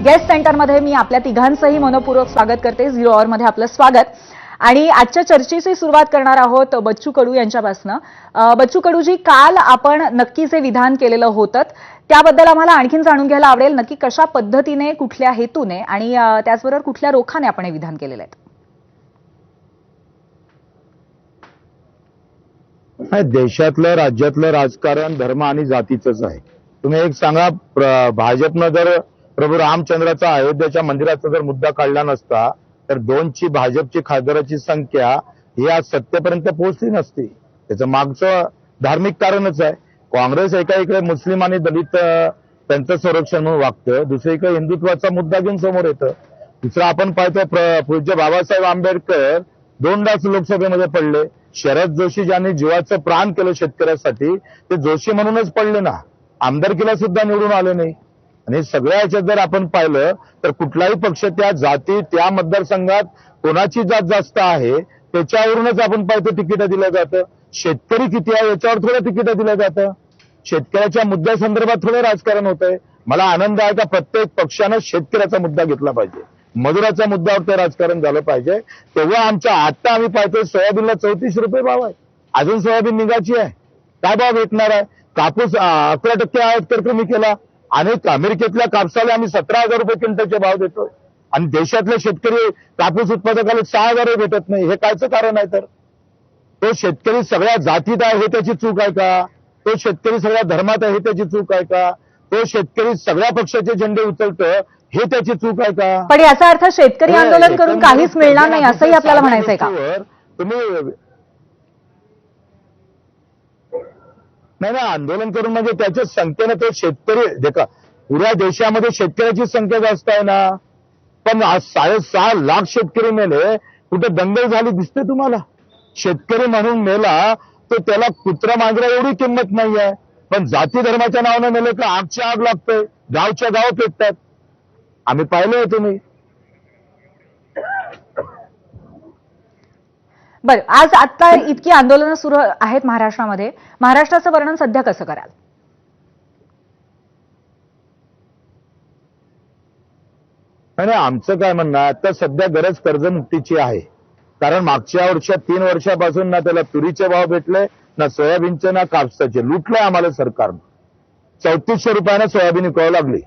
Guest सेंटरमध्ये मी आपल्या तिघांचंही मनपूर्वक स्वागत करते. झिरो आवरमध्ये आपलं स्वागत. आणि आजच्या चर्चेची सुरुवात करणार आहोत बच्चू कडू यांच्यापासून. बच्चू कडूजी, काल आपण नक्की जे विधान केलेलं होतं त्याबद्दल आम्हाला आणखीन जाणून घ्यायला आवडेल. नक्की कशा पद्धतीने, कुठल्या हेतूने आणि त्याचबरोबर कुठल्या रोखाने आपण हे विधान केलेलं आहे? देशातलं राज्यातलं राजकारण धर्म आणि जातीचंच आहे. तुम्ही एक सांगा, भाजपनं जर प्रभू रामचंद्राचा अयोध्येच्या मंदिराचा जर मुद्दा काढला नसता तर 2ची भाजपची खासदाराची संख्या ही आज सत्तेपर्यंत पोहोचली नसती. त्याचं मागचं धार्मिक कारणच आहे. काँग्रेस एका इकडे मुस्लिम आणि दलित त्यांचं संरक्षण म्हणून वागतं, दुसरीकडे हिंदुत्वाचा मुद्दा घेऊन समोर येतं. दुसरं आपण पाहतो, पूज्य बाबासाहेब आंबेडकर 2दाच लोकसभेमध्ये पडले. शरद जोशी ज्यांनी जीवाचं प्राण केलं शेतकऱ्यासाठी ते जोशी म्हणूनच पडले ना, आमदारकीला सुद्धा निवडून आले नाही. आणि सगळ्या ह्याच्यात जर आपण पाहिलं तर कुठलाही पक्ष त्या जाती, त्या मतदारसंघात कोणाची जात जास्त आहे त्याच्यावरूनच आपण पाहतो तिकीट दिलं जातं. शेतकरी किती आहे याच्यावर थोडं तिकीट दिलं जातं. शेतकऱ्याच्या मुद्द्यासंदर्भात थोडं राजकारण होतंय. मला आनंद आहे का प्रत्येक पक्षानं शेतकऱ्याचा मुद्दा घेतला पाहिजे, मजुराच्या मुद्द्यावर ते राजकारण झालं पाहिजे. तेव्हा आता आम्ही पाहतोय सोयाबीनला 34 रुपये भाव आहे. अजून सोयाबीन निघायची आहे, काय भाव भेटणार आहे? कापूस 11% आयात कर कमी केला. अनेक अमेरिकेतल्या कापसाला आम्ही 17,000 रुपये क्विंटलचे भाव देतोय आणि देशातले शेतकरी कापूस उत्पादकाला 6,000 भेटत नाही. हे कायचं कारण आहे? तर तो शेतकरी सगळ्या जातीत आहे हे त्याची चूक आहे का? तो शेतकरी सगळ्या धर्मात आहे हे त्याची चूक आहे का? तो शेतकरी सगळ्या पक्षाचे झेंडे उचलतं हे त्याची चूक आहे का? पण याचा अर्थ शेतकरी आंदोलन करून काहीच मिळणार नाही असंही आपल्याला म्हणायचंय का? तुम्ही नाही, आंदोलन करून म्हणजे त्याच्या संख्येनं तो शेतकरी देखा, पुऱ्या देशामध्ये शेतकऱ्याची संख्या जास्त आहे ना, पण आज 6.5 लाख शेतकरी मेले. कुठे दंगल झाली दिसते तुम्हाला? शेतकरी म्हणून मेला तो त्याला कुत्रा मांजरा एवढी किंमत नाही आहे. पण जाती धर्माच्या नावानं मेले का आगची आग लागतोय, गावच्या गाव पेटतात. आम्ही पाहिलं आहे. तुम्ही बरं, आज आता इतकी आंदोलनं सुरू आहेत महाराष्ट्रामध्ये, महाराष्ट्राचं वर्णन सध्या कसं कराल? आणि आमचं काय म्हणणं आहे, आता सध्या गरज कर्जमुक्तीची आहे. कारण मागच्या 3 वर्षापासून ना त्याला तुरीचे भाव भेटले, ना सोयाबीनचे, ना कापसाचे. लुटलंय आम्हाला सरकारनं. 3400 रुपयानं सोयाबीन विकावं लागली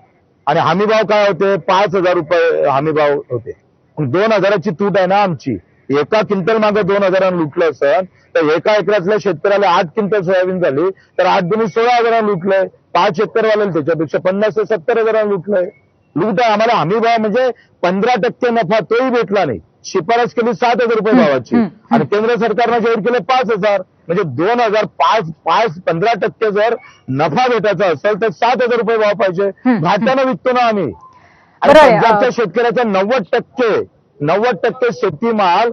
आणि हमी भाव काय होते? 5,000 रुपये हमी भाव होते. 2,000ची तूट आहे ना आमची. एका क्विंटल मागे 2,000 लुटलं असेल तर एका एकरातल्या शेतकऱ्याला 8 क्विंटल सोयाबीन झाली तर 8 दुनी 16,000 लुटलंय. 5 एकरवाल्याला त्याच्यापेक्षा 50 ते 70,000 लुटलंय. लूट आहे. आम्हाला हमी भाव म्हणजे 15% नफा तोही भेटला नाही. शिफारस केली 7,000 रुपये भावाची आणि केंद्र सरकारनं जाहीर केलं 5,000. म्हणजे 15% जर नफा भेटायचा असेल तर 7,000 रुपये भाव पाहिजे. घाट्यानं विकतो ना आम्ही. आणि पंजाबच्या शेतकऱ्याचा 90% शेतीमाल